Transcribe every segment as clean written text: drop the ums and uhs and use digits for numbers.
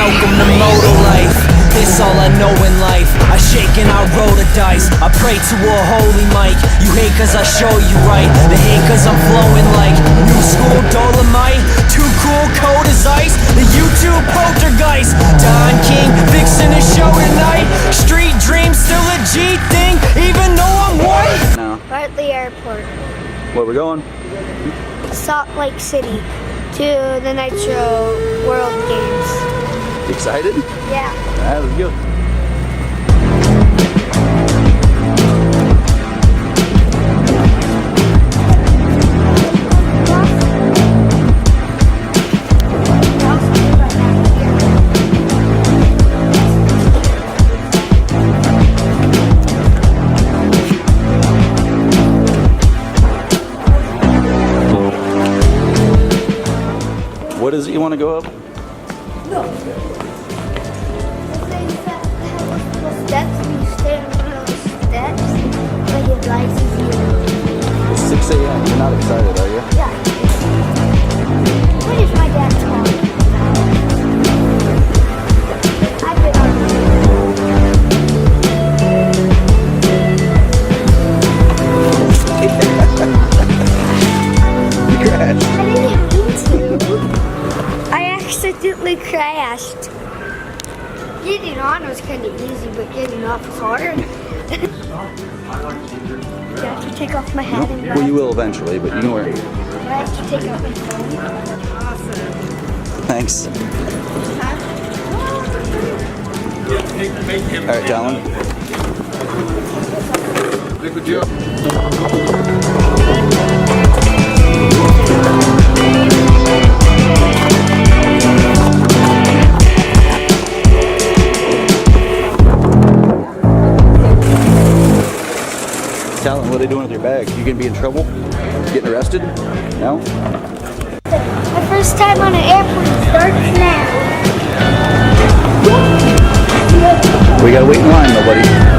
welcome to motor life. This all I know in life. I shake and I roll the dice. I pray to a holy mic. You hate cause I show you right. The hate cause I'm flowing like new school Dolomite. Too cool, cold as ice. The YouTube poltergeist. Don King fixing a show tonight. Street dreams still a G thing, even though I'm white. No. We're at the airport. Where we going? Salt Lake City to the Nitro World Games. Excited? Yeah. Alright, let's go. What is it you want to go up? Steps, you stay on one of those steps, like it rises you. It's 6 a.m. You're not excited, are you? Yeah. What is my dad talking about? I've been on You crashed. I didn't mean to. I accidentally crashed. Getting on was kind of easy, but getting off was hard. Do I have to take off my hat and Well, you will eventually, but you can wear it. Do I have to take off my phone? Thanks. All right, Talon. Good job. Talon, what are they doing with your bag? You gonna be in trouble? Getting arrested? No? My first time on an airplane starts now. We gotta wait in line, nobody.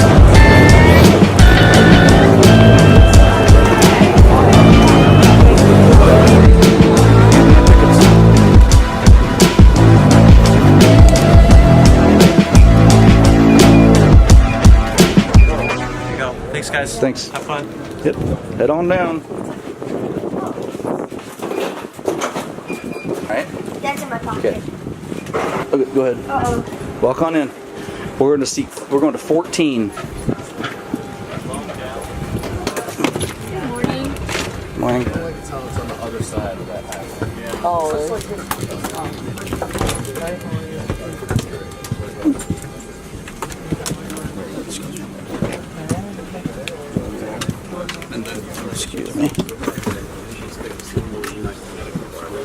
Thanks, guys. Thanks. Have fun. Yep. Head on down. All right. That's in my pocket. Okay. Okay, go ahead. Uh-oh. Walk on in. We're going to 14. Morning. Morning. It's on the other side of that house. Oh, Excuse me.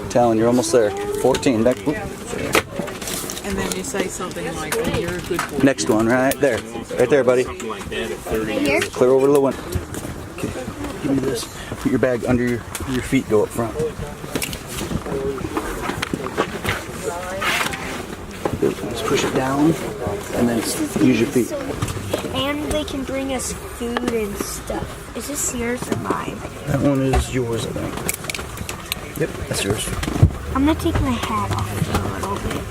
Talon, you're almost there. 14. Next, And then you say something like, oh, you're a good boy. next one, right there. Right there, buddy. here? Clear over to the window. Okay. Give me this. Put your bag under your feet. Go up front. Good. Just push it down, and then use your feet. And they can bring us food and stuff. Is this yours or mine? That one is yours, I think. Yep, that's yours. I'm gonna take my hat off for a little bit.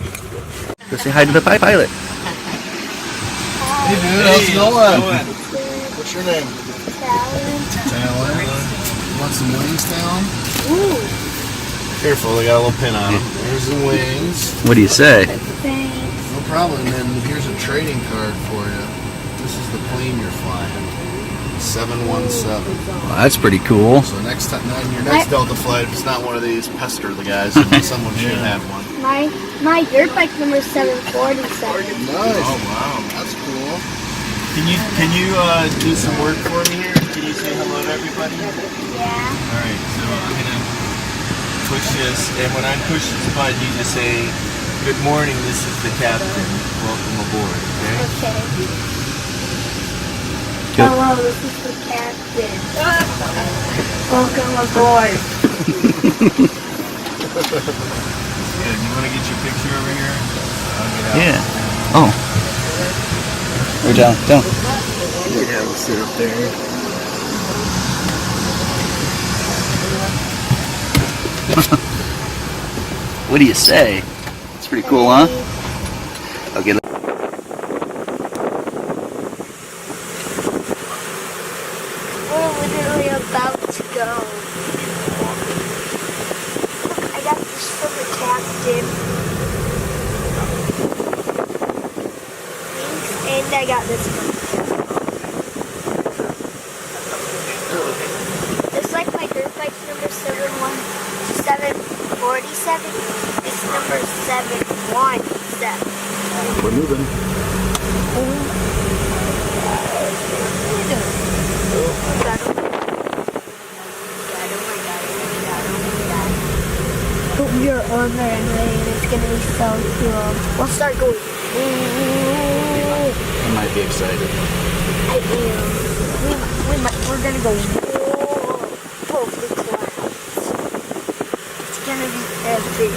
Go say hi to the pilot. Hey dude, how's it going? What's your name? Talon. Talon. Want some wings, Talon? Ooh, Careful, they got a little pin on them. There's the wings. What do you say? thanks. No problem. And then here's a trading card for you. This is the plane you're flying. 717. Well, that's pretty cool. So next time, on your next Delta flight, if it's not one of these, pester the guys. Someone should have one. My dirt bike number is 747. Nice. Oh wow, that's cool. Can you do some work for me here? Can you say hello to everybody? Yeah. All right. So I'm gonna push this, and when I push this button, you just say, "Good morning. This is the captain. Welcome aboard." Okay. Okay. Good. Hello, this is the captain. Welcome aboard. Good. You want to get your picture over here? I'll get out. Yeah. Oh. We're down. Yeah, we'll sit up there. What do you say? It's pretty cool, huh? Okay. We're literally about to go. I got this from the captain. Thanks. And I got this from the captain. It's like my dirt bike number 747. It's number 717. We're moving. But we are on the runway and it's gonna be so cool. We'll start going. I might be excited. I am. We're gonna go over the clouds. It's gonna be epic.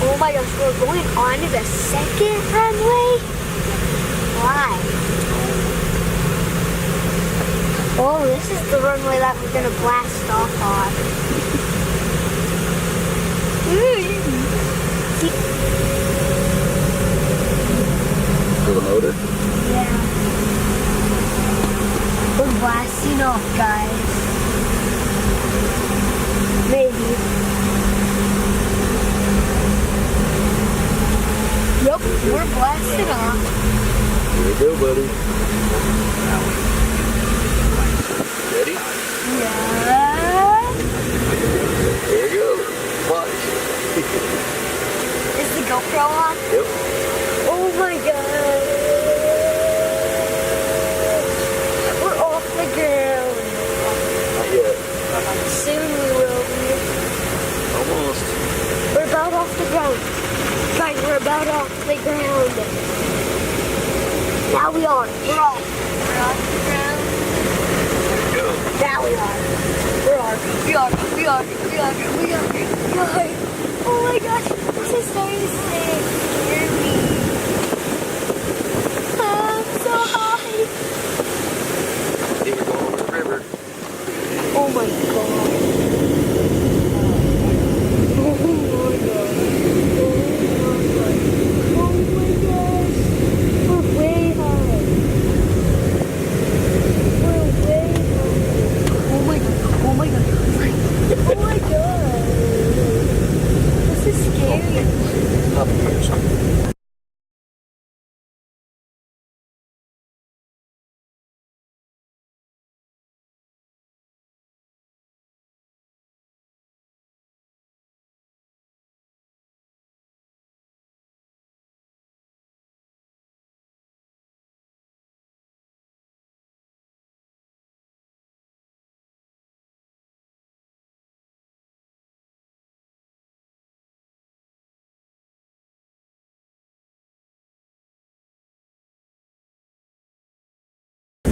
Oh my gosh, we're going on to the second runway? Why? Oh, this is the runway that we're gonna blast off on. For the motor? Yeah. We're blasting off, guys. Maybe. Yep, we're blasting off. Here we go, buddy. Ready? Yeah. Here we go. Watch. Is the GoPro on? Yep. Oh my god. We're off the ground. Not yet. Soon we will be. Almost. We're about off the ground. Guys, we're about off the ground. Now we are. We're off. We're off the ground. Now we are. We are. Oh my gosh, this is starting to scare me. I'm so high. I think we're going over the river. Oh my god. Oh my god. Oh my gosh. We're way high. We're way high. Oh my god. Oh my god. Oh my god. This is scary. Up here.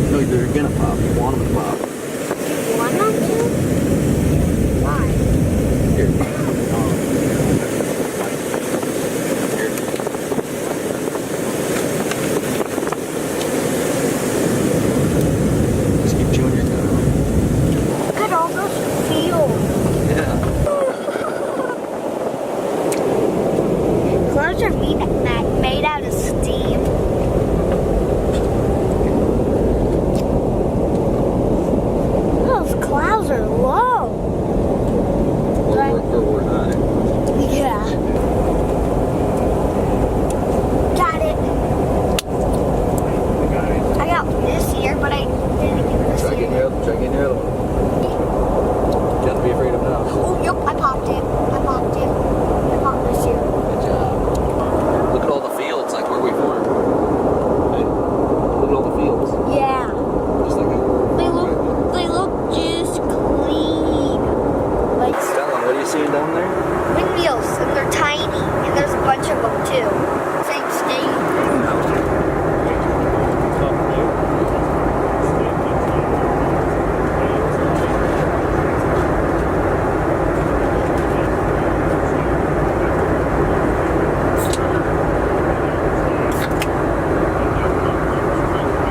No, they're gonna pop. You want them to pop. You want them to? Why? Here. Just keep chewing your gum. Look at all those fields. Yeah. Clouds are made out of steam. Those clouds are low. We're high. Yeah. Got it. I got this here, but I didn't get this Try getting here. your other one. Don't be afraid of now. Oh, yep, I popped it. I popped this here. Good job. Look at all the fields. Like, where we from? Hey, look at all the fields. Yeah. Just like They look just clean. Like Talon, what are you seeing down there? windmills, and they're tiny, and there's a bunch of them too. Same state.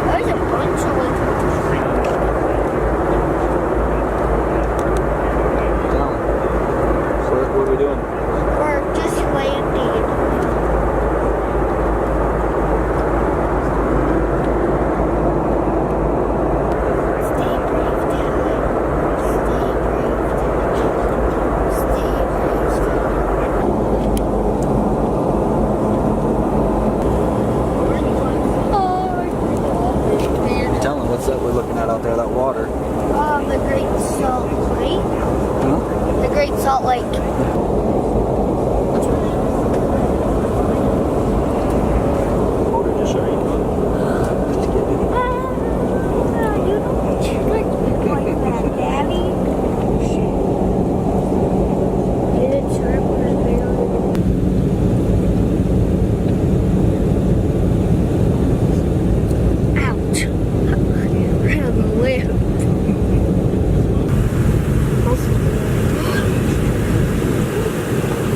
There's a bunch of them. Talon. So what are we doing? We're just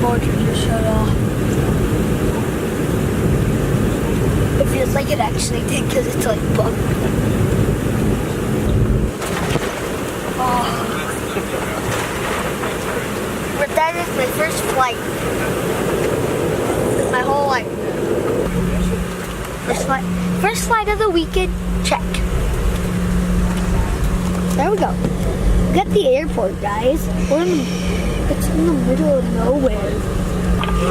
told you to shut off. It feels like it actually did because it's like bumped. Oh. But that is my first flight. My whole life. First flight of the weekend, check. There we go. We're at the airport, guys. It's in the middle of nowhere.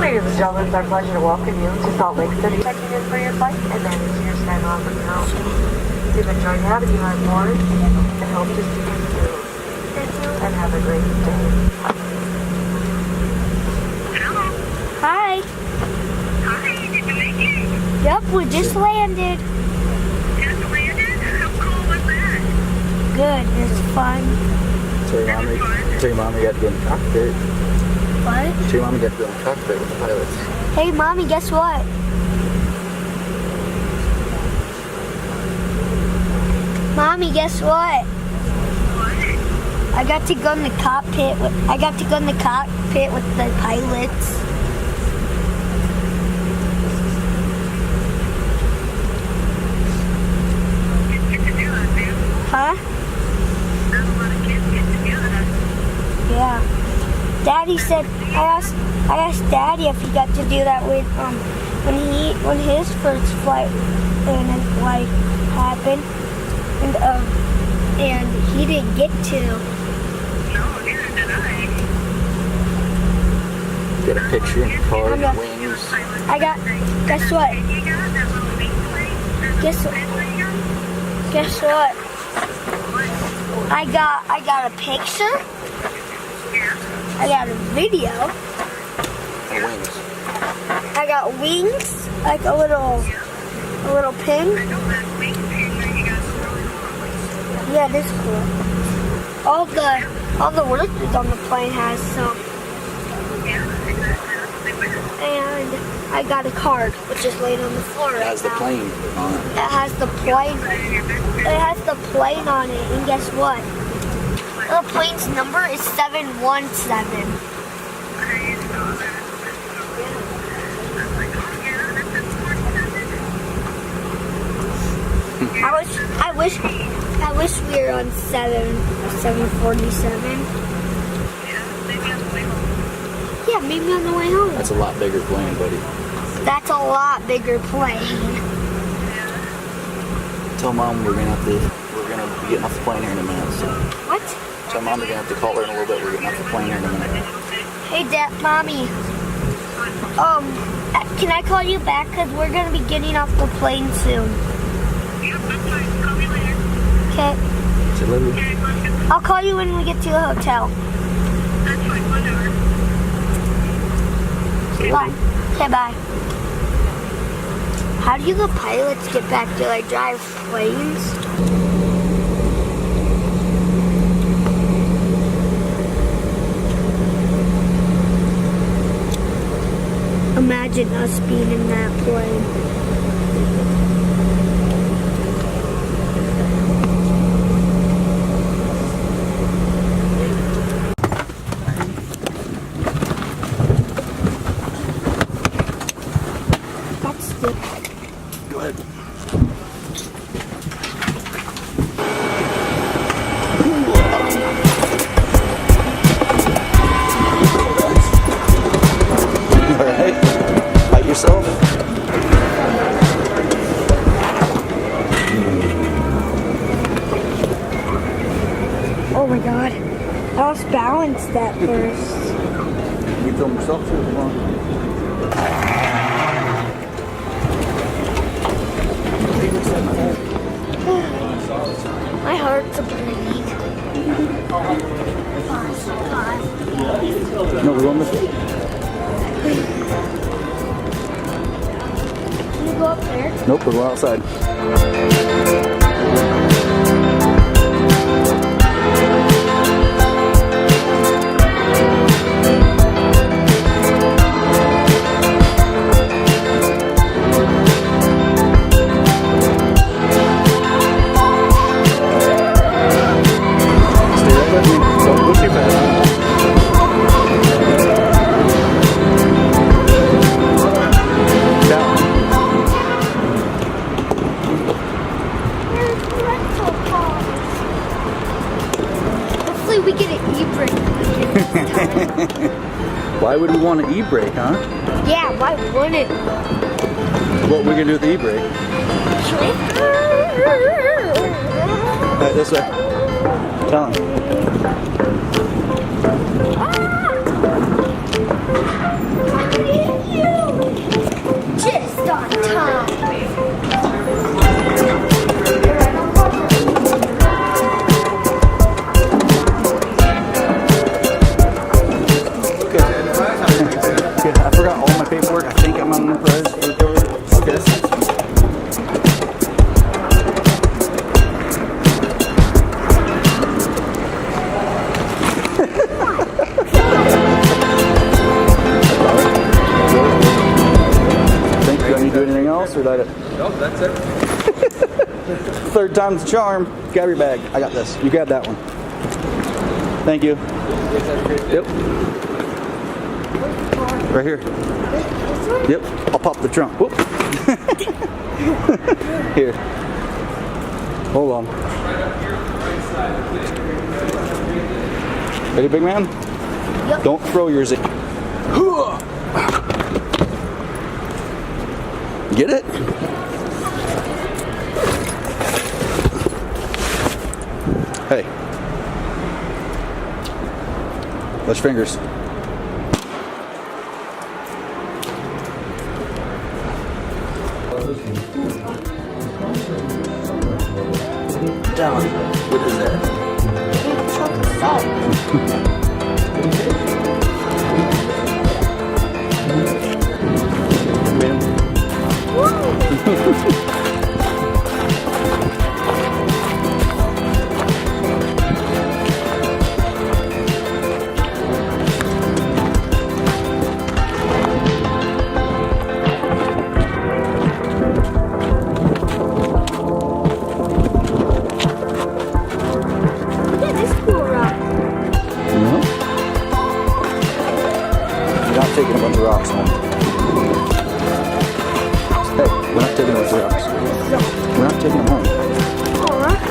Ladies and gentlemen, it's our pleasure to welcome you to Salt Lake City. Checking in for your flight and then to your stand-on account. We've enjoyed having you on board and hope to see you soon. Thank you and have a great day. Hi. Hi, did you make it? Yep, we just landed. Just landed? How cool was that? Good, it's fun. Tell your mommy got to go in the cockpit. What? Tell your mommy got to go in the cockpit with the pilots. Hey, Mommy, guess what? Mommy, guess what? I got to go in the cockpit. I got to go in the cockpit with the pilots. Huh? Yeah. Daddy said I asked Daddy if he got to do that with when his first flight happened and he didn't get to. No, neither did I. Get a picture in the car and wings. I got. Guess what? You got that little wing plane? Guess what? I got a picture. I got a video. And wings. I got wings, like a little pin. I know that wing pin that you got is really cool. Yeah, this is cool. All the workers on the plane has some. Yeah, exactly. That's what they wear. And I got a card, which is laying on the floor It right has the now. plane on it. It has the plane. It has the plane on it, and guess what? The plane's number is 717. I saw that. I was like, oh yeah, that's a 47. I wish we were on 747. Yeah, maybe on the way home. Yeah, maybe on the way home. That's a lot bigger plane, buddy. That's a lot bigger plane. Tell Mom we're gonna be getting off the plane here in a minute. So. What? Tell Mom we're gonna have to call her in a little bit. We're getting off the plane here in a minute. Hey, Dad, Mommy. Can I call you back? Because we're going to be getting off the plane soon. Yeah, that's fine. Call me later. Okay. Say later. Okay, bye. I'll call you when we get to the hotel. That's fine. Whatever. Say Bye. later. Okay, bye. How do the pilots get back to like drive planes? Imagine us being in that plane. That's the... Go ahead. All right. Bite yourself. Oh my god. I lost balance that first. You film yourself too. Come on. My heart's a beating. No, we're going this way. Can you go up there? Nope, we're going outside. Stay right with me. Don't go too fast. Why would we want an e-brake, huh? Yeah, why wouldn't? What we gonna do with the e-brake? Alright, this way. Talon. Just on time. Okay, I forgot all my paperwork. I think I'm on the prize. Okay. Think do I need to do anything else or that it? Nope, that's it. Third time's the charm. Grab your bag. I got this. You grab that one. Thank you. Yep. Right here. Yep. I'll pop the trunk. Whoop. Here. Hold on. Ready, big man? Yep. Don't throw yours at. Get it? Hey. Touch fingers. Talon, what is that? Chunk of salt. Look at this cool rock. You're not taking a bunch of rocks home. Hey, we're not taking a bunch of rocks. We're not taking them home. Alright.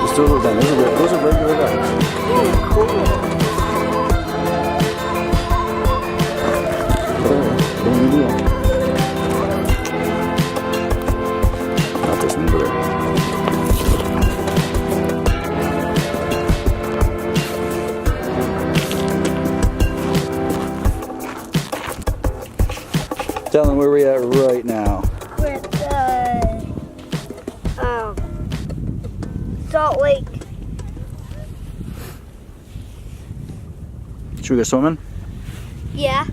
Just throw those down. Those are regular rocks. Yeah, they're cool. Don't need them. Not this one, but Talon, where are we at right now? We're at the Salt Lake. Should we go swimming? Yeah.